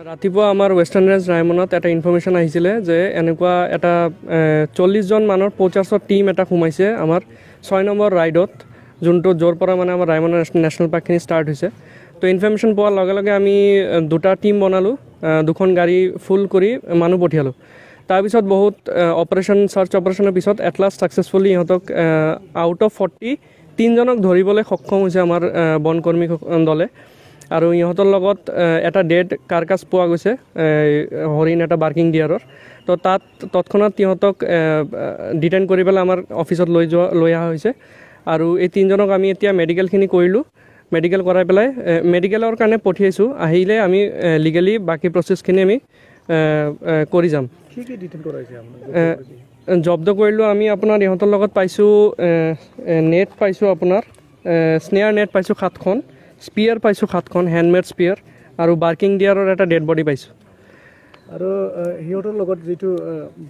ৰাতিপুৱা আমাৰ western range ৰাইমনত এটা ইনফৰমেশ্যন আহিছিলে যে এনেকুৱা এটা 40 জন মানৰ প'চাৰ্ছৰ টীম এটা সোমাইছে আমাৰ 6 নম্বৰ ৰাইডত, যোনটো য'ৰ পৰা মানে আমাৰ ৰাইমন নেশ্যনেল পাৰ্কখিনি ষ্টাৰ্ট হৈছে। তো ইনফৰমেশ্যন পোৱাৰ লগে লগে আমি দুটা টীম বনালোঁ, দুখন গাড়ী ফুল কৰি মানুহ পঠিয়ালোঁ। তাৰপিছত বহুত চাৰ্চ অপাৰেশ্যনৰ পিছত এট লাষ্ট ছাকচেছফুলি ইহঁতক আউট অফ 40 3জনক ধৰিবলৈ সক্ষম হৈছে আমাৰ বনকৰ্মী দলে। আৰু ইহঁতৰ লগত এটা ডেড কাৰ্কাছ পোৱা গৈছে, হৰিণ এটা বাৰ্কিং ডিয়াৰৰ। তো তৎক্ষণাত ইহঁতক ডিটেইন কৰি পেলাই আমাৰ অফিচত লৈ অহা হৈছে। আৰু এই 3জনক আমি এতিয়া মেডিকেলখিনি কৰিলোঁ, মেডিকেল কৰাই পেলাই মেডিকেলৰ কাৰণে পঠিয়াইছোঁ। আহিলে আমি লিগেলি বাকী প্ৰচেছখিনি আমি কৰি যাম। জব্দ কৰিলোঁ আমি আপোনাৰ ইহঁতৰ লগত পাইছোঁ, নেট পাইছোঁ আপোনাৰ স্নেয়াৰ নেট পাইছোঁ 7খন, স্পিয়াৰ পাইছোঁ 7খন, হেণ্ডমেড স্পিয়াৰ, আৰু বাৰ্কিং ডিয়াৰৰ এটা ডেড বডি পাইছোঁ। আৰু সিহঁতৰ লগত যিটো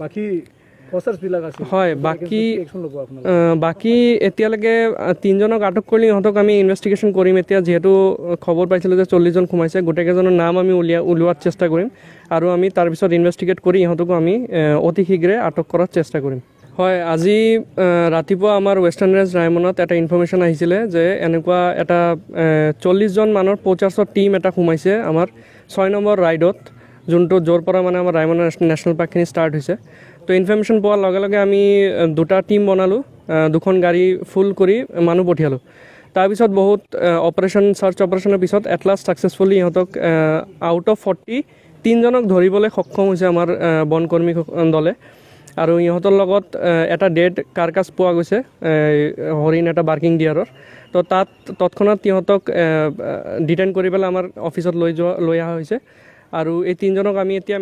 বাকী প্ৰচেছবিলাক আছে, হয়, বাকী এতিয়ালৈকে 3জনক আটক কৰিলে ইহঁতক আমি ইনভেষ্টিগেশ্যন কৰিম। এতিয়া যিহেতু খবৰ পাইছিলোঁ যে 40 জন সোমাইছে, গোটেইকেইজনৰ নাম আমি উলিওৱাৰ চেষ্টা কৰিম। আৰু আমি তাৰপিছত ইনভেষ্টিগেট কৰি ইহঁতকো আমি অতি শীঘ্ৰে আটক কৰাৰ চেষ্টা কৰিম। হয়, আজি ৰাতিপুৱা আমাৰ ৱেষ্টাৰ্ণ ৰেঞ্জ ৰাইমনত এটা ইনফৰমেশ্যন আহিছিলে যে এনেকুৱা এটা 40 জন মানৰ প'চাৰ্ছৰ টীম এটা সোমাইছে আমাৰ 6 নম্বৰ ৰাইডত, যোনটো য'ৰ পৰা মানে আমাৰ ৰাইমন নেশ্যনেল পাৰ্কখিনি ষ্টাৰ্ট হৈছে। তো ইনফৰমেশ্যন পোৱাৰ লগে লগে আমি দুটা টীম বনালোঁ, দুখন গাড়ী ফুল কৰি মানুহ পঠিয়ালোঁ। তাৰপিছত বহুত চাৰ্চ অপাৰেশ্যনৰ পিছত এট লাষ্ট ছাকচেছফুলি ইহঁতক আউট অফ 40 3জনক ধৰিবলৈ সক্ষম হৈছে আমাৰ বনকৰ্মী দলে। আৰু ইহঁতৰ লগত এটা ডেড কাৰ্কাছ পোৱা গৈছে, হৰিণ এটা বাৰ্কিং ডিয়াৰৰ। তো তৎক্ষণাত ইহঁতক ডিটেইন কৰি পেলাই আমাৰ অফিচত লৈ অহা হৈছে। আৰু এই 3জনক আমি এতিয়া